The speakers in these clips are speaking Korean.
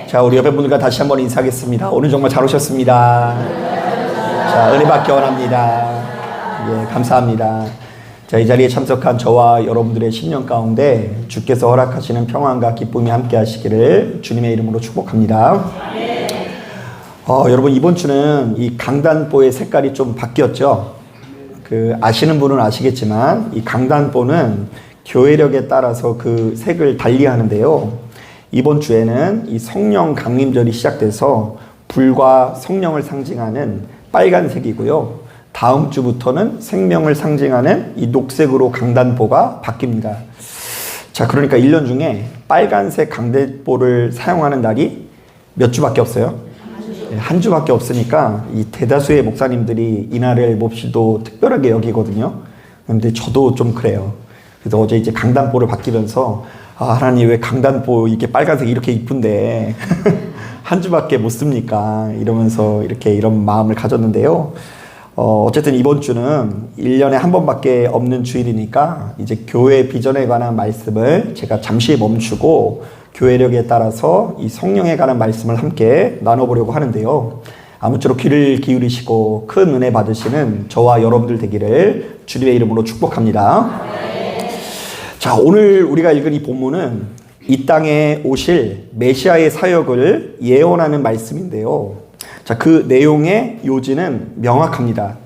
자, 우리 옆에 분들과 다시 한번 인사하겠습니다. 오늘 정말 잘 오셨습니다. 자, 은혜 받기 원합니다. 예, 감사합니다. 자, 이 자리에 참석한 저와 여러분들의 신년 가운데 주께서 허락하시는 평안과 기쁨이 함께 하시기를 주님의 이름으로 축복합니다. 여러분, 이번 주는 이 강단보의 색깔이 좀 바뀌었죠. 아시는 분은 아시겠지만 이 강단보는 교회력에 따라서 그 색을 달리 하는데요. 이번 주에는 이 성령 강림절이 시작돼서 불과 성령을 상징하는 빨간색이고요. 다음 주부터는 생명을 상징하는 이 녹색으로 강단보가 바뀝니다. 자, 그러니까 1년 중에 빨간색 강단보를 사용하는 날이 몇 주밖에 없어요? 한 주밖에 없으니까 이 대다수의 목사님들이 이 날을 몹시도 특별하게 여기거든요. 그런데 저도 좀 그래요. 그래서 어제 이제 강단보를 바뀌면서 하나님 왜 강단보 이렇게 빨간색 이렇게 이쁜데 한 주밖에 못 씁니까? 이러면서 이런 마음을 가졌는데요. 어쨌든 이번 주는 1년에 한 번밖에 없는 주일이니까 이제 교회 비전에 관한 말씀을 제가 잠시 멈추고 교회력에 따라서 이 성령에 관한 말씀을 함께 나눠보려고 하는데요. 아무쪼록 귀를 기울이시고 큰 은혜 받으시는 저와 여러분들 되기를 주님의 이름으로 축복합니다. 자, 오늘 우리가 읽은 이 본문은 이 땅에 오실 메시아의 사역을 예언하는 말씀인데요. 자, 그 내용의 요지는 명확합니다.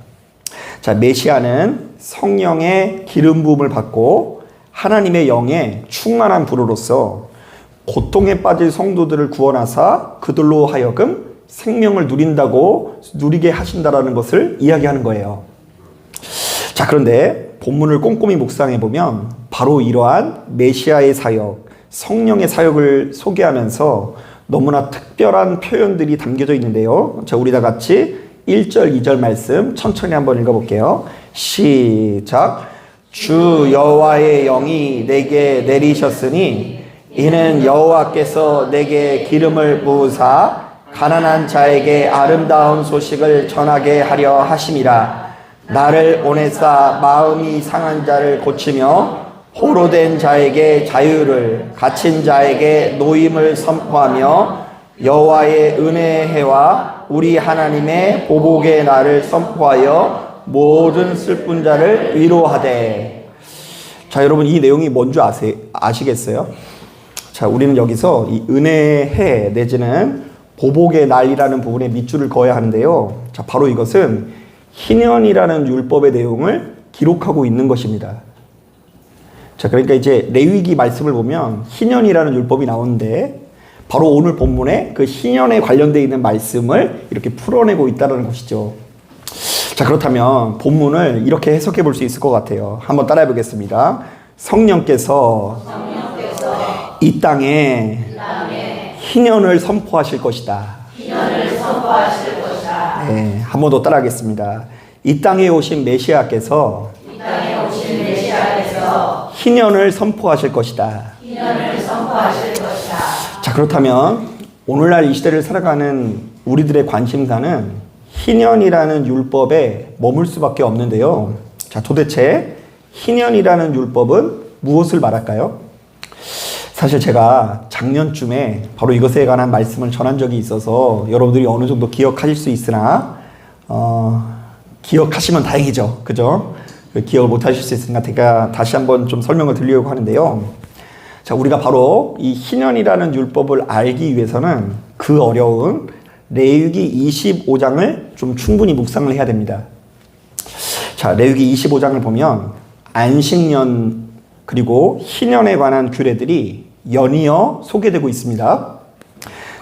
자, 메시아는 성령의 기름 부음을 받고 하나님의 영에 충만한 불로로서 고통에 빠질 성도들을 구원하사 그들로 하여금 생명을 누리게 하신다라는 것을 이야기하는 거예요. 자, 그런데 본문을 꼼꼼히 묵상해 보면 바로 이러한 메시아의 사역, 성령의 사역을 소개하면서 너무나 특별한 표현들이 담겨져 있는데요. 자, 우리 다 같이 1절, 2절 말씀 천천히 한번 읽어볼게요. 시작. 주 여호와의 영이 내게 내리셨으니 이는 여호와께서 내게 기름을 부으사 가난한 자에게 아름다운 소식을 전하게 하려 하심이라. 나를 보내사 마음이 상한 자를 고치며 포로된 자에게 자유를, 갇힌 자에게 노임을 선포하며 여호와의 은혜의 해와 우리 하나님의 보복의 날을 선포하여 모든 슬픈 자를 위로하되. 자, 여러분, 이 내용이 뭔지 아시겠어요? 자, 우리는 여기서 이 은혜의 해 내지는 보복의 날이라는 부분에 밑줄을 그어야 하는데요. 자, 바로 이것은 희년이라는 율법의 내용을 기록하고 있는 것입니다. 자, 그러니까 이제 레위기 말씀을 보면 희년이라는 율법이 나오는데 바로 오늘 본문에 그 희년에 관련되어 있는 말씀을 이렇게 풀어내고 있다는 것이죠. 자, 그렇다면 본문을 이렇게 해석해 볼 수 있을 것 같아요. 한번 따라해 보겠습니다. 성령께서 이 땅에 희년을 선포하실 것이다. 네, 한 번 더 따라하겠습니다. 이 땅에 오신 메시아께서 희년을 선포하실 것이다. 자, 그렇다면 오늘날 이 시대를 살아가는 우리들의 관심사는 희년이라는 율법에 머물 수밖에 없는데요. 자, 도대체 희년이라는 율법은 무엇을 말할까요? 사실 제가 작년쯤에 바로 이것에 관한 말씀을 전한 적이 있어서 여러분들이 어느 정도 기억하실 수 있으나 기억하시면 다행이죠. 그죠? 기억을 못 하실 수 있으니까 제가 다시 한번 좀 설명을 드리려고 하는데요. 자, 우리가 바로 이 희년이라는 율법을 알기 위해서는 그 어려운 레위기 25장을 좀 충분히 묵상을 해야 됩니다. 자, 레위기 25장을 보면 안식년 그리고 희년에 관한 규례들이 연이어 소개되고 있습니다.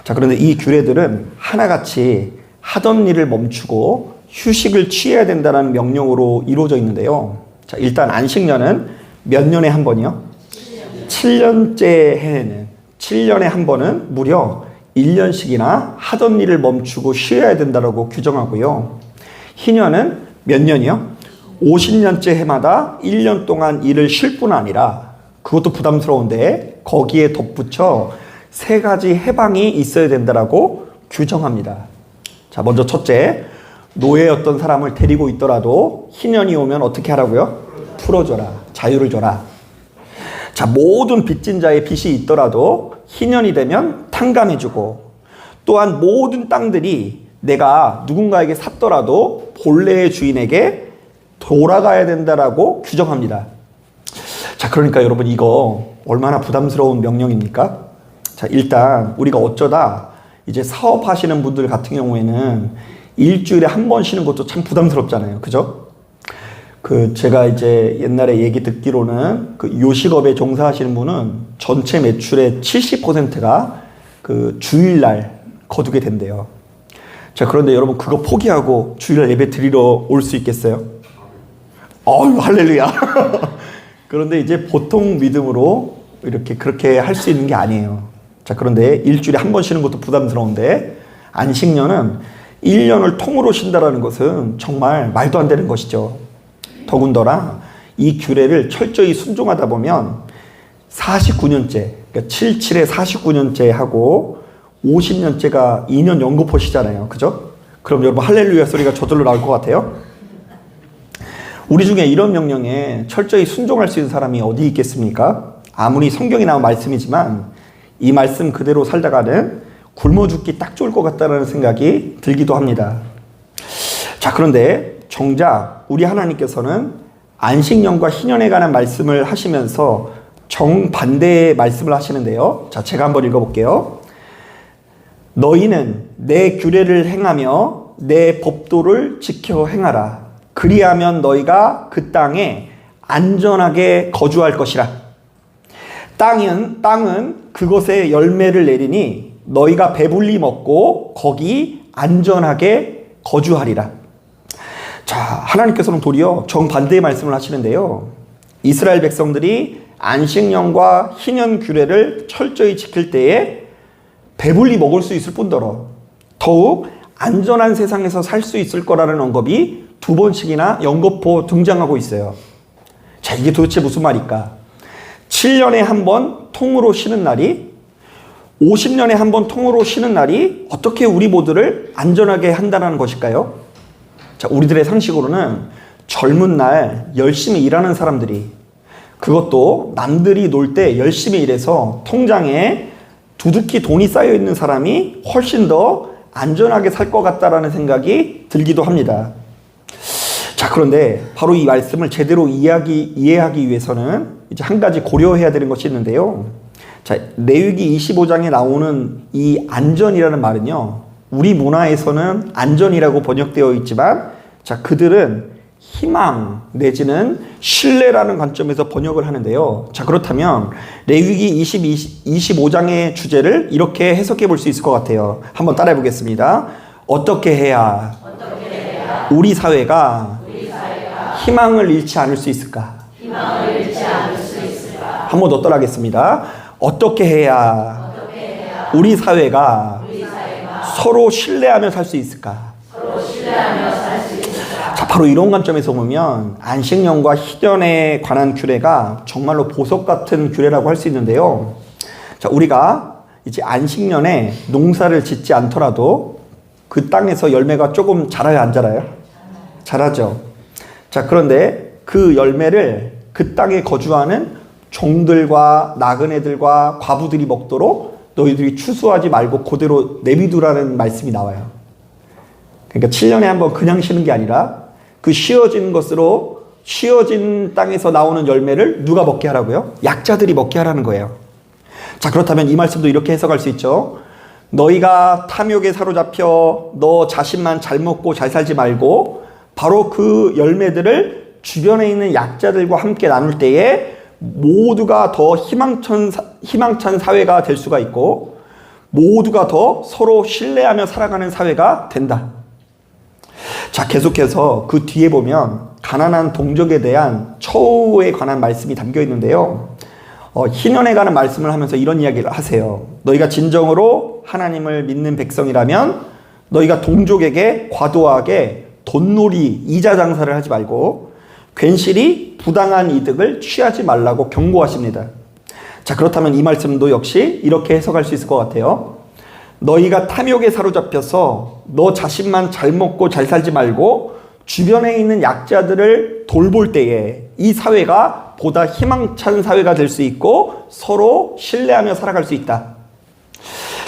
자, 그런데 이 규례들은 하나같이 하던 일을 멈추고 휴식을 취해야 된다는 명령으로 이루어져 있는데요. 자, 일단 안식년은 몇 년에 한 번이요? 7년째 해에는 7년에 한 번은 무려 1년씩이나 하던 일을 멈추고 쉬어야 된다고 규정하고요. 희년은 몇 년이요? 50년째 해마다 1년 동안 일을 쉴 뿐 아니라 그것도 부담스러운데 거기에 덧붙여 3가지 해방이 있어야 된다고 규정합니다. 자, 먼저 첫째, 노예였던 사람을 데리고 있더라도 희년이 오면 어떻게 하라고요? 풀어줘라. 자유를 줘라. 자, 모든 빚진 자의 빚이 있더라도 희년이 되면 탕감해주고, 또한 모든 땅들이 내가 누군가에게 샀더라도 본래의 주인에게 돌아가야 된다라고 규정합니다. 자, 그러니까 여러분, 이거 얼마나 부담스러운 명령입니까? 자, 일단 우리가 어쩌다 이제 사업하시는 분들 같은 경우에는 일주일에 한 번 쉬는 것도 참 부담스럽잖아요. 그죠? 제가 이제 옛날에 얘기 듣기로는 요식업에 종사하시는 분은 전체 매출의 70%가 주일날 거두게 된대요. 자, 그런데 여러분, 그거 포기하고 주일날 예배 드리러 올 수 있겠어요? 할렐루야. 그런데 이제 보통 믿음으로 그렇게 할 수 있는 게 아니에요. 자, 그런데 일주일에 한 번 쉬는 것도 부담스러운데, 안식년은 1년을 통으로 쉰다라는 것은 정말 말도 안 되는 것이죠. 더군다나 이 규례를 철저히 순종하다 보면 49년째, 그러니까 77에 49년째 하고 50년째가 2년 연거푸시잖아요. 그죠? 그럼 여러분, 할렐루야 소리가 저절로 나올 것 같아요? 우리 중에 이런 명령에 철저히 순종할 수 있는 사람이 어디 있겠습니까? 아무리 성경에 나온 말씀이지만 이 말씀 그대로 살다가는 굶어 죽기 딱 좋을 것 같다는 생각이 들기도 합니다. 자, 그런데 정작 우리 하나님께서는 안식년과 희년에 관한 말씀을 하시면서 정반대의 말씀을 하시는데요. 자, 제가 한번 읽어볼게요. 너희는 내 규례를 행하며 내 법도를 지켜 행하라. 그리하면 너희가 그 땅에 안전하게 거주할 것이라. 땅은 그곳에 열매를 내리니 너희가 배불리 먹고 거기 안전하게 거주하리라. 자, 하나님께서는 도리어 정반대의 말씀을 하시는데요. 이스라엘 백성들이 안식년과 희년 규례를 철저히 지킬 때에 배불리 먹을 수 있을 뿐더러 더욱 안전한 세상에서 살 수 있을 거라는 언급이 2번씩이나 연거푸 등장하고 있어요. 자, 이게 도대체 무슨 말일까? 7년에 한 번 통으로 쉬는 날이 50년에 한 번 통으로 쉬는 날이 어떻게 우리 모두를 안전하게 한다는 것일까요? 자, 우리들의 상식으로는 젊은 날 열심히 일하는 사람들이, 그것도 남들이 놀 때 열심히 일해서 통장에 두둑히 돈이 쌓여 있는 사람이 훨씬 더 안전하게 살 것 같다라는 생각이 들기도 합니다. 자, 그런데 바로 이 말씀을 제대로 이해하기 위해서는 이제 한 가지 고려해야 되는 것이 있는데요. 자, 레위기 25장에 나오는 이 안전이라는 말은요, 우리 문화에서는 안전이라고 번역되어 있지만, 자, 그들은 희망 내지는 신뢰라는 관점에서 번역을 하는데요. 자, 그렇다면 레위기 25장의 주제를 이렇게 해석해 볼 수 있을 것 같아요. 한번 따라해 보겠습니다. 어떻게 해야 우리 사회가 희망을 잃지 않을 수 있을까? 한 번 더 따라하겠습니다. 어떻게 해야 우리 사회가 서로 신뢰하며 살 수 있을까? 자, 바로 이런 관점에서 보면 안식년과 희년에 관한 규례가 정말로 보석 같은 규례라고 할 수 있는데요. 자, 우리가 이제 안식년에 농사를 짓지 않더라도 그 땅에서 열매가 조금 자라요, 안 자라요? 자라죠. 자, 그런데 그 열매를 그 땅에 거주하는 종들과 나그네들과 과부들이 먹도록 너희들이 추수하지 말고 그대로 내비두라는 말씀이 나와요. 그러니까 7년에 한 번 그냥 쉬는 게 아니라 그 쉬어진 땅에서 나오는 열매를 누가 먹게 하라고요? 약자들이 먹게 하라는 거예요. 자, 그렇다면 이 말씀도 이렇게 해석할 수 있죠. 너희가 탐욕에 사로잡혀 너 자신만 잘 먹고 잘 살지 말고 바로 그 열매들을 주변에 있는 약자들과 함께 나눌 때에 모두가 더 희망찬 사회가 될 수가 있고 모두가 더 서로 신뢰하며 살아가는 사회가 된다. 자, 계속해서 그 뒤에 보면 가난한 동족에 대한 처우에 관한 말씀이 담겨 있는데요. 희년에 관한 말씀을 하면서 이런 이야기를 하세요. 너희가 진정으로 하나님을 믿는 백성이라면 너희가 동족에게 과도하게 돈놀이, 이자 장사를 하지 말고 괜시리 부당한 이득을 취하지 말라고 경고하십니다. 자, 그렇다면 이 말씀도 역시 이렇게 해석할 수 있을 것 같아요. 너희가 탐욕에 사로잡혀서 너 자신만 잘 먹고 잘 살지 말고 주변에 있는 약자들을 돌볼 때에 이 사회가 보다 희망찬 사회가 될 수 있고 서로 신뢰하며 살아갈 수 있다.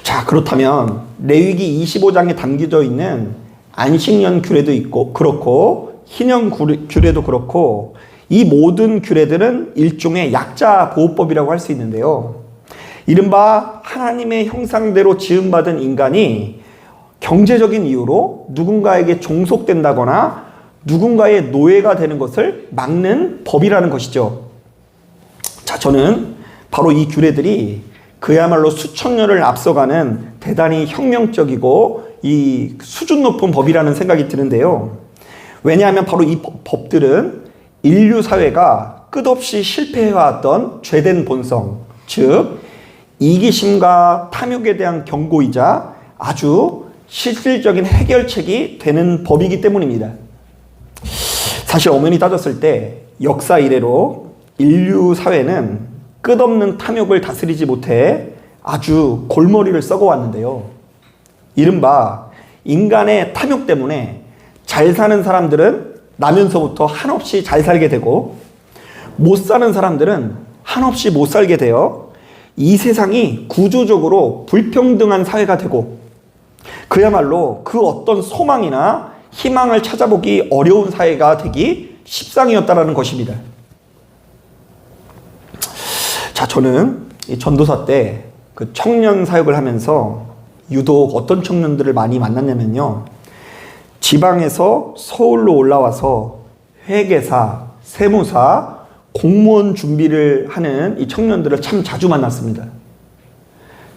자, 그렇다면 레위기 25장에 담겨져 있는 안식년 규례도 있고 그렇고 희년 규례도 그렇고 이 모든 규례들은 일종의 약자 보호법이라고 할 수 있는데요. 이른바 하나님의 형상대로 지음받은 인간이 경제적인 이유로 누군가에게 종속된다거나 누군가의 노예가 되는 것을 막는 법이라는 것이죠. 자, 저는 바로 이 규례들이 그야말로 수천 년을 앞서가는 대단히 혁명적이고 이 수준 높은 법이라는 생각이 드는데요. 왜냐하면 바로 이 법들은 인류 사회가 끝없이 실패해왔던 죄된 본성, 즉 이기심과 탐욕에 대한 경고이자 아주 실질적인 해결책이 되는 법이기 때문입니다. 사실 엄연히 따졌을 때 역사 이래로 인류 사회는 끝없는 탐욕을 다스리지 못해 아주 골머리를 썩어왔는데요. 이른바 인간의 탐욕 때문에 잘 사는 사람들은 나면서부터 한없이 잘 살게 되고 못 사는 사람들은 한없이 못 살게 되어 이 세상이 구조적으로 불평등한 사회가 되고 그야말로 그 어떤 소망이나 희망을 찾아보기 어려운 사회가 되기 십상이었다라는 것입니다. 자, 저는 전도사 때 그 청년 사역을 하면서 유독 어떤 청년들을 많이 만났냐면요. 지방에서 서울로 올라와서 회계사, 세무사, 공무원 준비를 하는 이 청년들을 참 자주 만났습니다.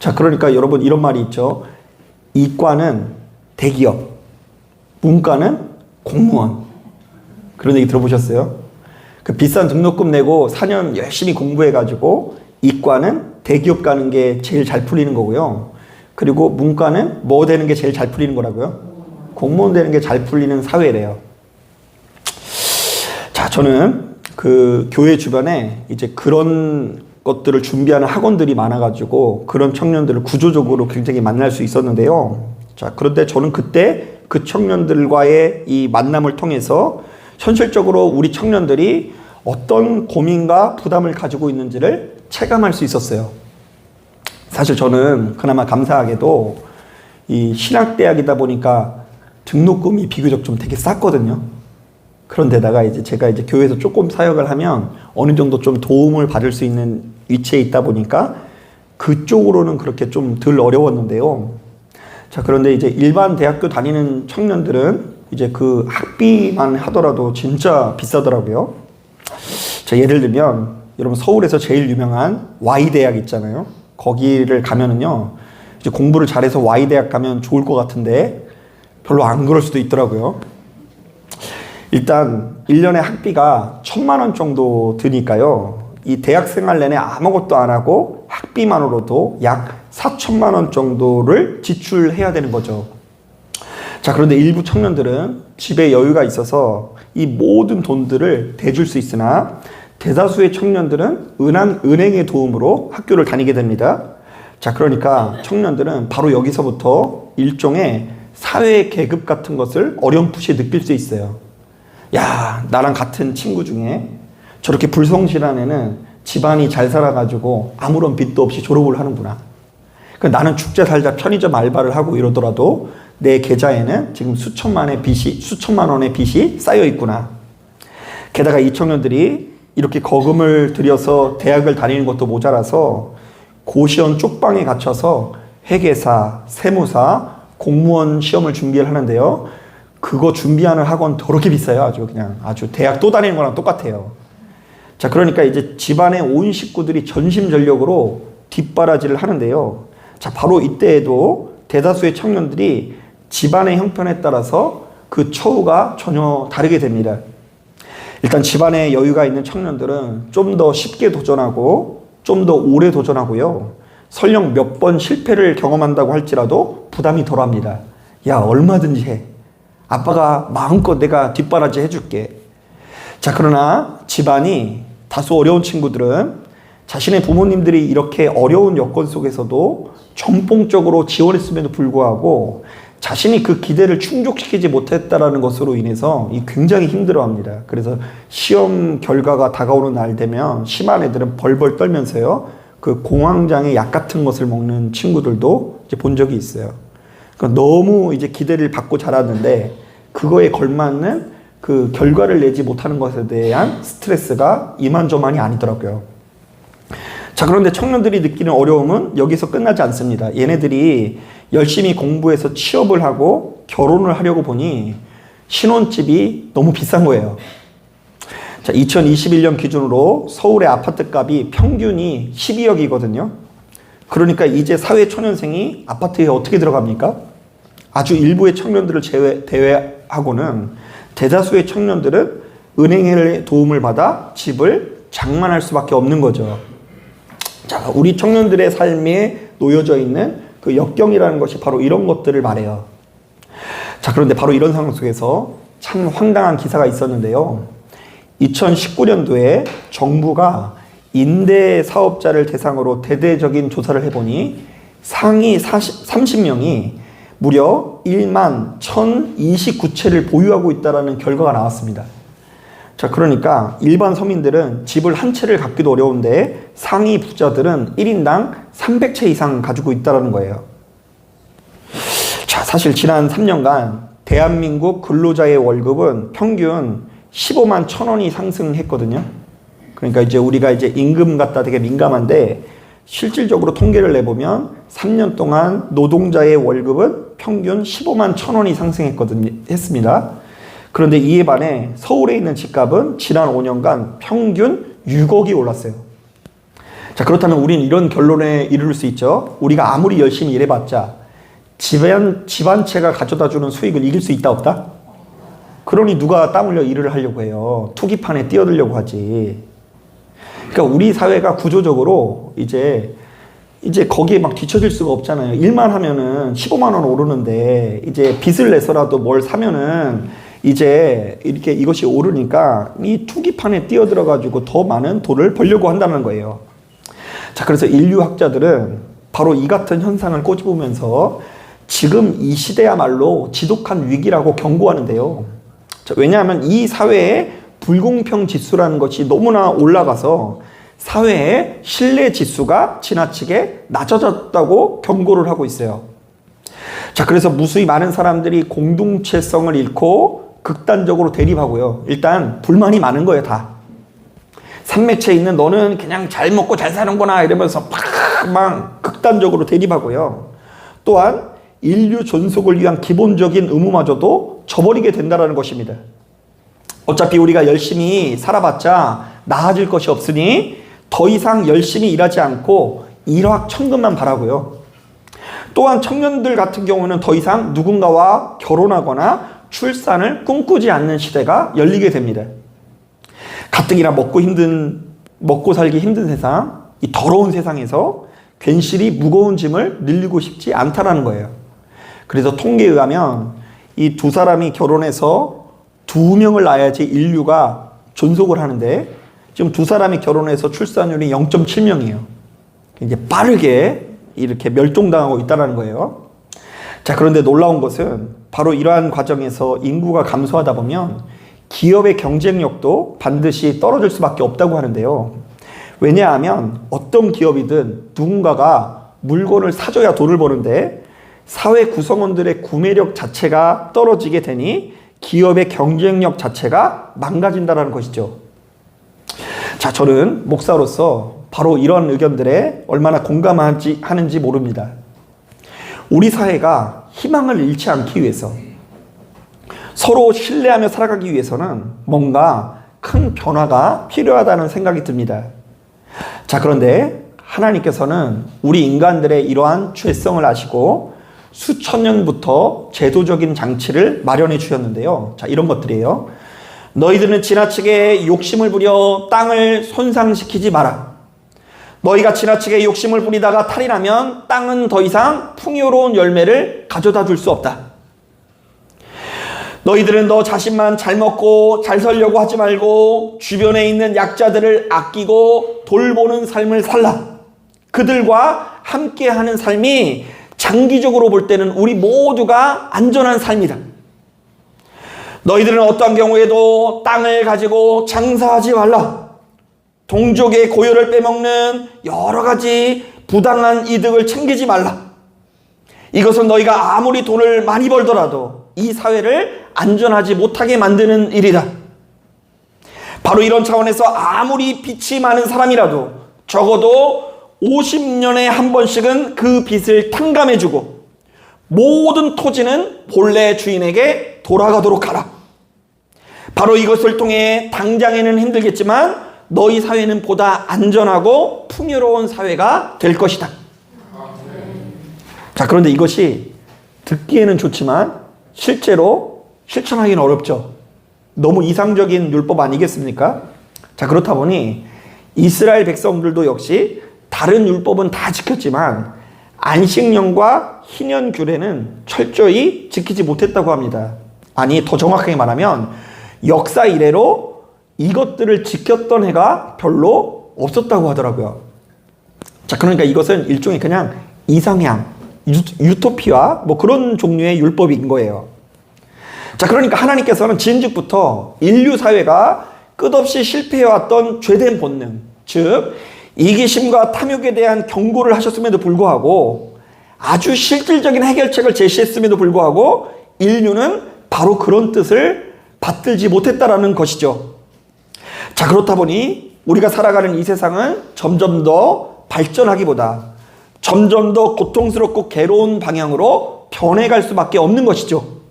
자, 그러니까 여러분 이런 말이 있죠. 이과는 대기업, 문과는 공무원. 그런 얘기 들어보셨어요? 그 비싼 등록금 내고 4년 열심히 공부해가지고 이과는 대기업 가는 게 제일 잘 풀리는 거고요. 그리고 문과는 뭐 되는 게 제일 잘 풀리는 거라고요? 공무원 되는 게 잘 풀리는 사회래요. 자, 저는 그 교회 주변에 이제 그런 것들을 준비하는 학원들이 많아가지고 그런 청년들을 구조적으로 굉장히 만날 수 있었는데요. 자, 그런데 저는 그때 그 청년들과의 이 만남을 통해서 현실적으로 우리 청년들이 어떤 고민과 부담을 가지고 있는지를 체감할 수 있었어요. 사실 저는 그나마 감사하게도 이 신학대학이다 보니까 등록금이 비교적 좀 되게 쌌거든요. 그런데다가 이제 제가 이제 교회에서 조금 사역을 하면 어느 정도 좀 도움을 받을 수 있는 위치에 있다 보니까 그쪽으로는 그렇게 좀 덜 어려웠는데요. 자, 그런데 이제 일반 대학교 다니는 청년들은 이제 그 학비만 하더라도 진짜 비싸더라고요. 자, 예를 들면 여러분 서울에서 제일 유명한 Y대학 있잖아요. 거기를 가면은요, 이제 공부를 잘해서 Y대학 가면 좋을 것 같은데 별로 안 그럴 수도 있더라고요. 일단 1년에 학비가 1,000만 원 정도 드니까요. 이 대학 생활 내내 아무것도 안 하고 학비만으로도 약 4천만 원 정도를 지출해야 되는 거죠. 자, 그런데 일부 청년들은 집에 여유가 있어서 이 모든 돈들을 대줄 수 있으나 대다수의 청년들은 은행의 도움으로 학교를 다니게 됩니다. 자, 그러니까 청년들은 바로 여기서부터 일종의 사회 계급 같은 것을 어렴풋이 느낄 수 있어요. 야, 나랑 같은 친구 중에 저렇게 불성실한 애는 집안이 잘 살아가지고 아무런 빚도 없이 졸업을 하는구나. 그러니까 나는 죽자 살자 편의점 알바를 하고 이러더라도 내 계좌에는 지금 수천만 원의 빚이 쌓여 있구나. 게다가 이 청년들이 이렇게 거금을 들여서 대학을 다니는 것도 모자라서 고시원 쪽방에 갇혀서 회계사, 세무사, 공무원 시험을 준비를 하는데요. 그거 준비하는 학원 더럽게 비싸요. 아주 대학 또 다니는 거랑 똑같아요. 자, 그러니까 이제 집안의 온 식구들이 전심전력으로 뒷바라지를 하는데요. 자, 바로 이때에도 대다수의 청년들이 집안의 형편에 따라서 그 처우가 전혀 다르게 됩니다. 일단 집안에 여유가 있는 청년들은 좀 더 쉽게 도전하고 좀 더 오래 도전하고요. 설령 몇 번 실패를 경험한다고 할지라도 부담이 덜합니다. 야, 얼마든지 해. 아빠가 마음껏 내가 뒷바라지 해줄게. 자, 그러나 집안이 다소 어려운 친구들은 자신의 부모님들이 이렇게 어려운 여건 속에서도 전폭적으로 지원했음에도 불구하고 자신이 그 기대를 충족시키지 못했다라는 것으로 인해서 굉장히 힘들어합니다. 그래서 시험 결과가 다가오는 날 되면 심한 애들은 벌벌 떨면서요, 그 공황장애 약 같은 것을 먹는 친구들도 이제 본 적이 있어요. 그러니까 너무 이제 기대를 받고 자랐는데 그거에 걸맞는 그 결과를 내지 못하는 것에 대한 스트레스가 이만저만이 아니더라고요. 자, 그런데 청년들이 느끼는 어려움은 여기서 끝나지 않습니다. 얘네들이 열심히 공부해서 취업을 하고 결혼을 하려고 보니 신혼집이 너무 비싼 거예요. 자, 2021년 기준으로 서울의 아파트 값이 평균이 12억이거든요. 그러니까 이제 사회 초년생이 아파트에 어떻게 들어갑니까? 아주 일부의 청년들을 제외하고는 대다수의 청년들은 은행의 도움을 받아 집을 장만할 수밖에 없는 거죠. 자, 우리 청년들의 삶에 놓여져 있는 그 역경이라는 것이 바로 이런 것들을 말해요. 자, 그런데 바로 이런 상황 속에서 참 황당한 기사가 있었는데요. 2019년도에 정부가 임대 사업자를 대상으로 대대적인 조사를 해보니 상위 30명이 무려 1만 1,029채를 보유하고 있다는 결과가 나왔습니다. 자, 그러니까 일반 서민들은 집을 한 채를 갖기도 어려운데 상위 부자들은 1인당 300채 이상 가지고 있다는 거예요. 자, 사실 지난 3년간 대한민국 근로자의 월급은 평균 15만 1,000원이 상승했거든요. 그러니까 이제 우리가 이제 임금 갖다 되게 민감한데 실질적으로 통계를 내보면 3년 동안 노동자의 월급은 평균 15만 1,000원이 했습니다. 그런데 이에 반해 서울에 있는 집값은 지난 5년간 평균 6억이 올랐어요. 자, 그렇다면 우리는 이런 결론에 이를 수 있죠. 우리가 아무리 열심히 일해봤자 집 한 채가 가져다주는 수익을 이길 수 있다 없다? 그러니 누가 땀 흘려 일을 하려고 해요. 투기판에 뛰어들려고 하지. 그러니까 우리 사회가 구조적으로 이제 거기에 막 뒤처질 수가 없잖아요. 일만 하면은 15만 원 오르는데 이제 빚을 내서라도 뭘 사면은 이제 이렇게 이것이 오르니까 이 투기판에 뛰어들어가지고 더 많은 돈을 벌려고 한다는 거예요. 자, 그래서 인류학자들은 바로 이 같은 현상을 꼬집으면서 지금 이 시대야말로 지독한 위기라고 경고하는데요. 자, 왜냐하면 이 사회의 불공평 지수라는 것이 너무나 올라가서 사회의 신뢰 지수가 지나치게 낮아졌다고 경고를 하고 있어요. 자, 그래서 무수히 많은 사람들이 공동체성을 잃고 극단적으로 대립하고요. 일단 불만이 많은 거예요, 다. 산매체에 있는 너는 그냥 잘 먹고 잘 사는구나 이러면서 막 극단적으로 대립하고요. 또한 인류 존속을 위한 기본적인 의무마저도 저버리게 된다는 것입니다. 어차피 우리가 열심히 살아봤자 나아질 것이 없으니 더 이상 열심히 일하지 않고 일확천금만 바라고요. 또한 청년들 같은 경우는 더 이상 누군가와 결혼하거나 출산을 꿈꾸지 않는 시대가 열리게 됩니다. 가뜩이나 먹고 살기 힘든 세상, 이 더러운 세상에서 괜시리 무거운 짐을 늘리고 싶지 않다라는 거예요. 그래서 통계에 의하면 이 두 사람이 결혼해서 2명을 낳아야지 인류가 존속을 하는데 지금 두 사람이 결혼해서 출산율이 0.7명이에요. 이제 빠르게 이렇게 멸종당하고 있다는 거예요. 자, 그런데 놀라운 것은 바로 이러한 과정에서 인구가 감소하다 보면 기업의 경쟁력도 반드시 떨어질 수밖에 없다고 하는데요. 왜냐하면 어떤 기업이든 누군가가 물건을 사줘야 돈을 버는데 사회 구성원들의 구매력 자체가 떨어지게 되니 기업의 경쟁력 자체가 망가진다는 것이죠. 자, 저는 목사로서 바로 이런 의견들에 얼마나 공감하는지 모릅니다. 우리 사회가 희망을 잃지 않기 위해서 서로 신뢰하며 살아가기 위해서는 뭔가 큰 변화가 필요하다는 생각이 듭니다. 자, 그런데 하나님께서는 우리 인간들의 이러한 죄성을 아시고 수천 년부터 제도적인 장치를 마련해 주셨는데요. 자, 이런 것들이에요. 너희들은 지나치게 욕심을 부려 땅을 손상시키지 마라. 너희가 지나치게 욕심을 부리다가 탈이 나면 땅은 더 이상 풍요로운 열매를 가져다 줄 수 없다. 너희들은 너 자신만 잘 먹고 잘 살려고 하지 말고 주변에 있는 약자들을 아끼고 돌보는 삶을 살라. 그들과 함께하는 삶이 장기적으로 볼 때는 우리 모두가 안전한 삶이다. 너희들은 어떠한 경우에도 땅을 가지고 장사하지 말라. 동족의 고요를 빼먹는 여러 가지 부당한 이득을 챙기지 말라. 이것은 너희가 아무리 돈을 많이 벌더라도 이 사회를 안전하지 못하게 만드는 일이다. 바로 이런 차원에서 아무리 빚이 많은 사람이라도 적어도 50년에 한 번씩은 그 빚을 탕감해주고 모든 토지는 본래 주인에게 돌아가도록 하라. 바로 이것을 통해 당장에는 힘들겠지만 너희 사회는 보다 안전하고 풍요로운 사회가 될 것이다. 자, 그런데 이것이 듣기에는 좋지만 실제로 실천하기는 어렵죠. 너무 이상적인 율법 아니겠습니까? 자, 그렇다 보니 이스라엘 백성들도 역시 다른 율법은 다 지켰지만 안식년과 희년규례는 철저히 지키지 못했다고 합니다. 아니, 더 정확하게 말하면 역사 이래로 이것들을 지켰던 해가 별로 없었다고 하더라고요. 자, 그러니까 이것은 일종의 그냥 이상향, 유토피아 뭐 그런 종류의 율법인 거예요. 자, 그러니까 하나님께서는 진즉부터 인류 사회가 끝없이 실패해왔던 죄된 본능, 즉 이기심과 탐욕에 대한 경고를 하셨음에도 불구하고 아주 실질적인 해결책을 제시했음에도 불구하고 인류는 바로 그런 뜻을 받들지 못했다라는 것이죠. 자, 그렇다 보니 우리가 살아가는 이 세상은 점점 더 발전하기보다 점점 더 고통스럽고 괴로운 방향으로 변해갈 수밖에 없는 것이죠.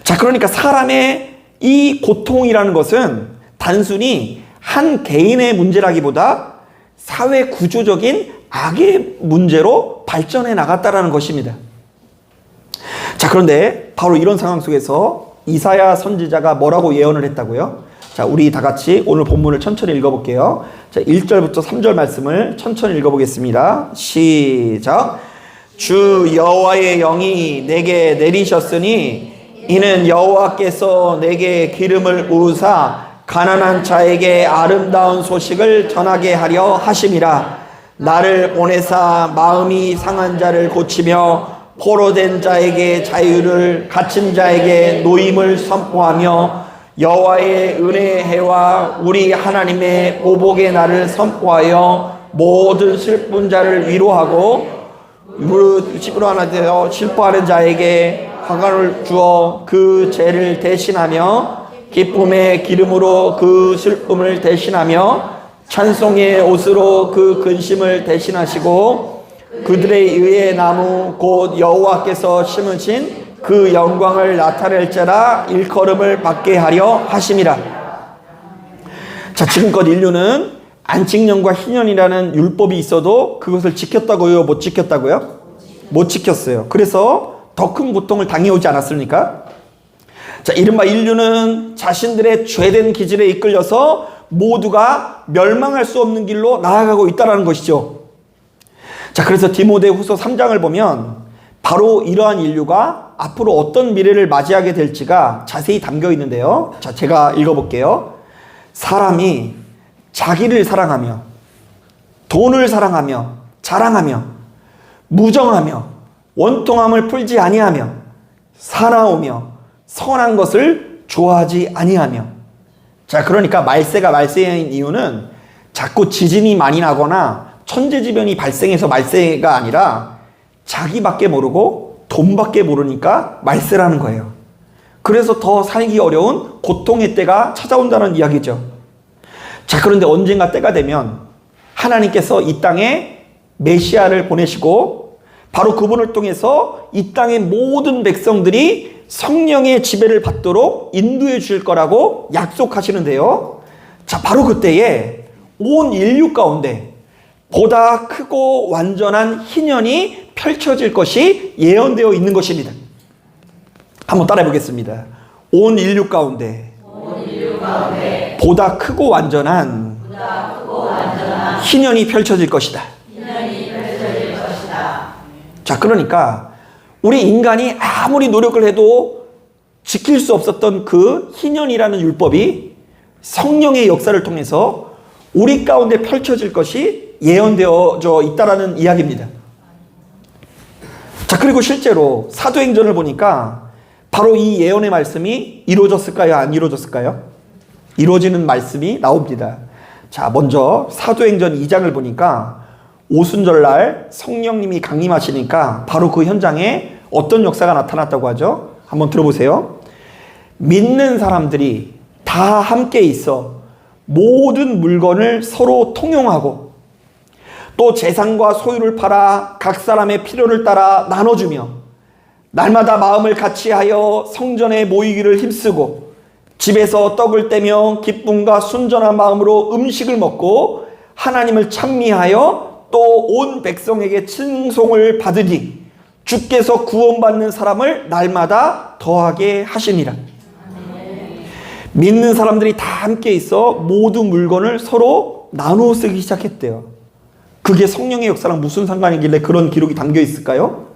자, 그러니까 사람의 이 고통이라는 것은 단순히 한 개인의 문제라기보다 사회 구조적인 악의 문제로 발전해 나갔다라는 것입니다. 자, 그런데 바로 이런 상황 속에서 이사야 선지자가 뭐라고 예언을 했다고요? 자, 우리 다 같이 오늘 본문을 천천히 읽어볼게요. 자, 1절부터 3절 말씀을 천천히 읽어보겠습니다. 시작. 주 여호와의 영이 내게 내리셨으니 이는 여호와께서 내게 기름을 부으사 가난한 자에게 아름다운 소식을 전하게 하려 하심이라. 나를 보내사 마음이 상한 자를 고치며 포로된 자에게 자유를, 갇힌 자에게 노임을 선포하며 여호와의 은혜의 해와 우리 하나님의 보복의 날을 선포하여 모든 슬픈 자를 위로하고 무릎으로 하나 되어 슬퍼하는 자에게 화관을 주어 그 죄를 대신하며 기쁨의 기름으로 그 슬픔을 대신하며 찬송의 옷으로 그 근심을 대신하시고 그들의 의의 나무 곧 여호와께서 심으신 그 영광을 나타낼 자라 일컬음을 받게 하려 하심이라. 자, 지금껏 인류는 안식년과 희년이라는 율법이 있어도 그것을 지켰다고요? 못 지켰다고요? 못 지켰어요. 그래서 더 큰 고통을 당해오지 않았습니까? 자, 이른바 인류는 자신들의 죄된 기질에 이끌려서 모두가 멸망할 수 없는 길로 나아가고 있다는 것이죠. 자, 그래서 디모데후서 3장을 보면 바로 이러한 인류가 앞으로 어떤 미래를 맞이하게 될지가 자세히 담겨 있는데요. 자, 제가 읽어볼게요. 사람이 자기를 사랑하며 돈을 사랑하며 자랑하며 무정하며 원통함을 풀지 아니하며 사나우며 선한 것을 좋아하지 아니하며. 자, 그러니까 말세가 말세인 이유는 자꾸 지진이 많이 나거나 천재지변이 발생해서 말세가 아니라 자기밖에 모르고 돈밖에 모르니까 말세라는 거예요. 그래서 더 살기 어려운 고통의 때가 찾아온다는 이야기죠. 자, 그런데 언젠가 때가 되면 하나님께서 이 땅에 메시아를 보내시고 바로 그분을 통해서 이 땅의 모든 백성들이 성령의 지배를 받도록 인도해 주실 거라고 약속하시는데요. 자, 바로 그때에 온 인류 가운데 보다 크고 완전한 희년이 펼쳐질 것이 예언되어 있는 것입니다. 한번 따라해 보겠습니다. 온 인류 가운데 보다 크고 완전한 희년이 펼쳐질 것이다. 자, 그러니까 우리 인간이 아무리 노력을 해도 지킬 수 없었던 그 희년이라는 율법이 성령의 역사를 통해서 우리 가운데 펼쳐질 것이 예언되어져 있다라는 이야기입니다. 자, 그리고 실제로 사도행전을 보니까 바로 이 예언의 말씀이 이루어졌을까요? 안 이루어졌을까요? 이루어지는 말씀이 나옵니다. 자, 먼저 사도행전 2장을 보니까 오순절날 성령님이 강림하시니까 바로 그 현장에 어떤 역사가 나타났다고 하죠? 한번 들어보세요. 믿는 사람들이 다 함께 있어 모든 물건을 서로 통용하고 또 재산과 소유를 팔아 각 사람의 필요를 따라 나눠주며 날마다 마음을 같이하여 성전에 모이기를 힘쓰고 집에서 떡을 떼며 기쁨과 순전한 마음으로 음식을 먹고 하나님을 찬미하여 또 온 백성에게 칭송을 받으니 주께서 구원받는 사람을 날마다 더하게 하시니라. 믿는 사람들이 다 함께 있어 모든 물건을 서로 나누어 쓰기 시작했대요. 그게 성령의 역사랑 무슨 상관이길래 그런 기록이 담겨 있을까요?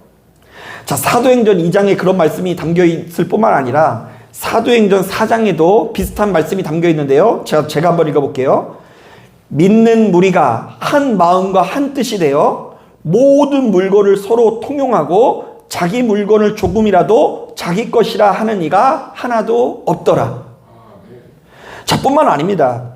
자, 사도행전 2장에 그런 말씀이 담겨 있을 뿐만 아니라 사도행전 4장에도 비슷한 말씀이 담겨 있는데요. 제가 한번 읽어볼게요. 믿는 무리가 한 마음과 한 뜻이 되어 모든 물건을 서로 통용하고 자기 물건을 조금이라도 자기 것이라 하는 이가 하나도 없더라. 자, 뿐만 아닙니다.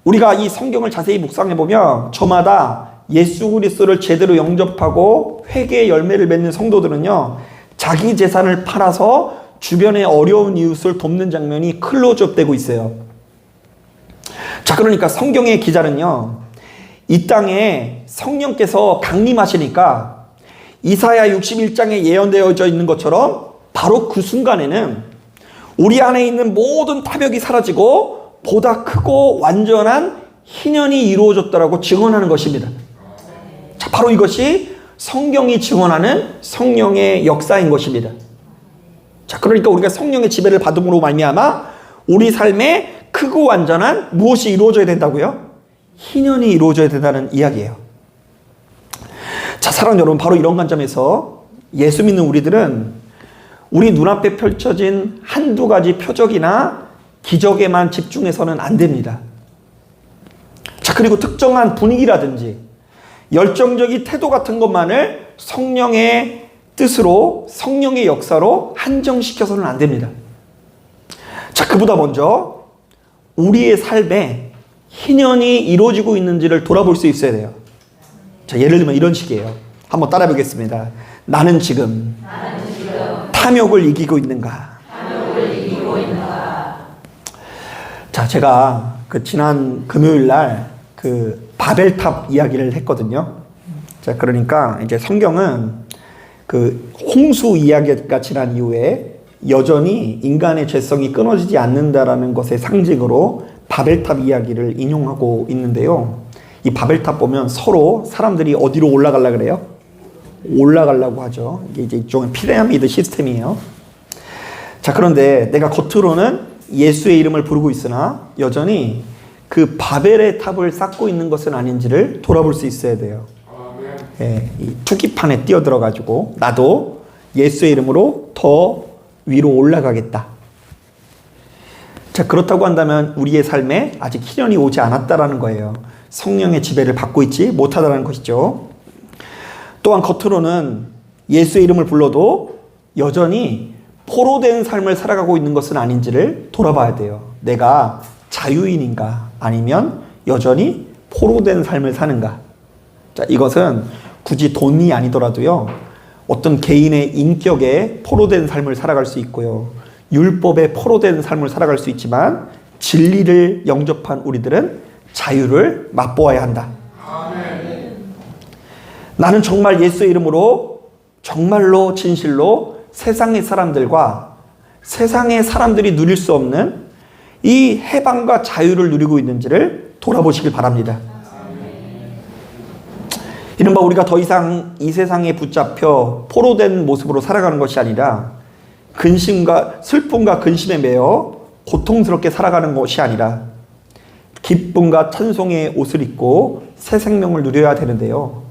우리가 이 성경을 자세히 묵상해 보면 저마다 예수 그리스도를 제대로 영접하고 회개의 열매를 맺는 성도들은요, 자기 재산을 팔아서 주변의 어려운 이웃을 돕는 장면이 클로즈업 되고 있어요. 자, 그러니까 성경의 기자는요, 이 땅에 성령께서 강림하시니까 이사야 61장에 예언되어져 있는 것처럼 바로 그 순간에는 우리 안에 있는 모든 타격이 사라지고 보다 크고 완전한 희년이 이루어졌다라고 증언하는 것입니다. 자, 바로 이것이 성경이 증언하는 성령의 역사인 것입니다. 자, 그러니까 우리가 성령의 지배를 받음으로 말미암아 우리 삶에 크고 완전한 무엇이 이루어져야 된다고요? 희년이 이루어져야 된다는 이야기예요. 자, 사랑하는 여러분, 바로 이런 관점에서 예수 믿는 우리들은 우리 눈앞에 펼쳐진 한두 가지 표적이나 기적에만 집중해서는 안 됩니다. 자, 그리고 특정한 분위기라든지 열정적인 태도 같은 것만을 성령의 뜻으로, 성령의 역사로 한정시켜서는 안 됩니다. 자, 그보다 먼저 우리의 삶에 희년이 이루어지고 있는지를 돌아볼 수 있어야 돼요. 자, 예를 들면 이런 식이에요. 한번 따라해 보겠습니다. 나는 지금 탐욕을 이기고 있는가? 자, 제가 지난 금요일 날 바벨탑 이야기를 했거든요. 자, 그러니까 이제 성경은 홍수 이야기가 지난 이후에 여전히 인간의 죄성이 끊어지지 않는다라는 것의 상징으로 바벨탑 이야기를 인용하고 있는데요. 이 바벨탑 보면 서로 사람들이 어디로 올라가려고 그래요? 올라가려고 하죠. 이게 이제 일종의 피라미드 시스템이에요. 자, 그런데 내가 겉으로는 예수의 이름을 부르고 있으나 여전히 그 바벨의 탑을 쌓고 있는 것은 아닌지를 돌아볼 수 있어야 돼요. 예, 이 투기판에 뛰어들어가지고 나도 예수의 이름으로 더 위로 올라가겠다. 자, 그렇다고 한다면 우리의 삶에 아직 희년이 오지 않았다라는 거예요. 성령의 지배를 받고 있지 못하다는 것이죠. 또한 겉으로는 예수의 이름을 불러도 여전히 포로된 삶을 살아가고 있는 것은 아닌지를 돌아봐야 돼요. 내가 자유인인가 아니면 여전히 포로된 삶을 사는가. 자, 이것은 굳이 돈이 아니더라도요, 어떤 개인의 인격에 포로된 삶을 살아갈 수 있고요, 율법에 포로된 삶을 살아갈 수 있지만 진리를 영접한 우리들은 자유를 맛보아야 한다. 아멘. 나는 정말 예수의 이름으로 정말로 진실로 세상의 사람들과 세상의 사람들이 누릴 수 없는 이 해방과 자유를 누리고 있는지를 돌아보시길 바랍니다. 이른바 우리가 더 이상 이 세상에 붙잡혀 포로된 모습으로 살아가는 것이 아니라 슬픔과 근심에 매여 고통스럽게 살아가는 것이 아니라 기쁨과 찬송의 옷을 입고 새 생명을 누려야 되는데요.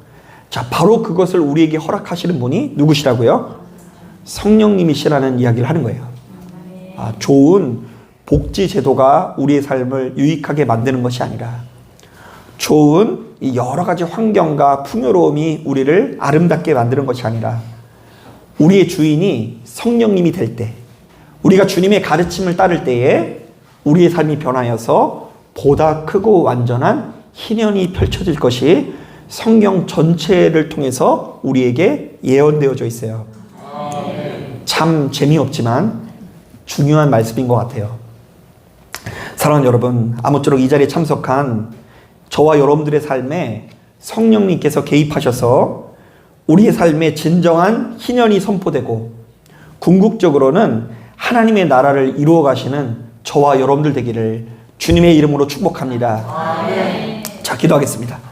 자, 바로 그것을 우리에게 허락하시는 분이 누구시라고요? 성령님이시라는 이야기를 하는 거예요. 좋은 복지 제도가 우리의 삶을 유익하게 만드는 것이 아니라 좋은 이 여러 가지 환경과 풍요로움이 우리를 아름답게 만드는 것이 아니라 우리의 주인이 성령님이 될 때, 우리가 주님의 가르침을 따를 때에 우리의 삶이 변하여서 보다 크고 완전한 희년이 펼쳐질 것이 성경 전체를 통해서 우리에게 예언되어져 있어요. 참 재미없지만 중요한 말씀인 것 같아요. 사랑하는 여러분, 아무쪼록 이 자리에 참석한 저와 여러분들의 삶에 성령님께서 개입하셔서 우리의 삶에 진정한 희년이 선포되고 궁극적으로는 하나님의 나라를 이루어 가시는 저와 여러분들 되기를 주님의 이름으로 축복합니다. 자, 기도하겠습니다.